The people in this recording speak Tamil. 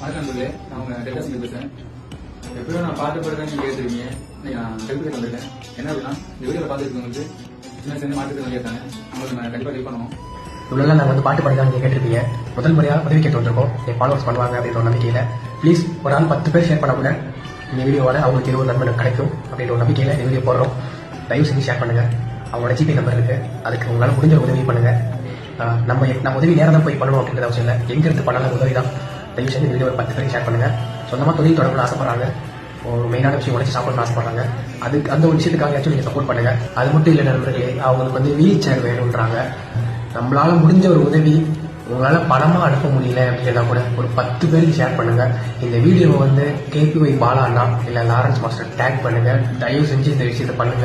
அது நண்பர்களே, நான் உங்க டெல்டா சிங் பேசுறேன். எப்படியும் நான் பாட்டு பாடுறேன் நீங்க கேட்டுருக்கீங்க. இன்னைக்கு நான் ஹெல்ப் கேட்டு வந்திருக்கேன். என்ன அப்படின்னா, இந்த வீடியோவில் பார்த்துருக்கவங்களுக்கு சின்ன சின்ன மாற்றுத்திறனாளி இருக்காங்க. அவங்களுக்கு நான் கண்டிப்பாக ஹெல்ப் பண்ணணும். இவ்வளோ நாங்கள் வந்து பாட்டு பாடி தான் நீங்கள் கேட்டிருப்பீங்க. முதல் முறையாக உதவி கேட்டு வந்திருக்கோம். என் ஃபாலோவர்ஸ் பண்ணுவாங்க அப்படின்ற ஒரு நம்பிக்கையில் ப்ளீஸ் ஒரு ஆள் 10 பேர் ஷேர் பண்ண கூட இந்த வீடியோவால் அவங்களுக்கு 20 நண்பர்கள் கிடைக்கும் அப்படின்ற ஒரு நம்பிக்கையில் இந்த வீடியோ போடுறோம். தயவு செஞ்சு ஷேர் பண்ணுங்கள். அவங்களோட ஜிபே நம்பர் இருக்குது, அதுக்கு உங்களால் முடிஞ்ச உதவி பண்ணுங்கள். நம்ம உதவி நேரம் தான் போய் பண்ணணும் அப்படின்ற அவசியம் இல்லை. எங்கேருந்து பண்ணாலும் உதவி தான். தயவு செஞ்சு இந்த வீடியோ ஒரு 10 பேருக்கு ஷேர் பண்ணுங்கள். சொந்தமாக தொழில் தொடங்கணும்னு ஆசைப்படுறாங்க, ஒரு மெயினான விஷயம் உழைச்சி சாப்பிடணும்னு ஆசைப்படுறாங்க. அதுக்கு அந்த ஒரு விஷயத்துக்காக நீங்கள் சப்போர்ட் பண்ணுங்கள். அது மட்டும் இல்லை நண்பர்களே, அவங்களுக்கு வந்து வீல் சேர் வேணுன்றாங்க. நம்மளால முடிஞ்ச ஒரு உதவி, உங்களால பணமா அனுப்ப முடியல அப்படின்னா கூட ஒரு 10 பேருக்கு ஷேர் பண்ணுங்க. இந்த வீடியோவை வந்து KPY பாலா அண்ணா இல்ல லாரன்ஸ் மாஸ்டர் டேக் பண்ணுங்க. தயவு செஞ்சு இந்த விஷயத்தை பண்ணுங்க.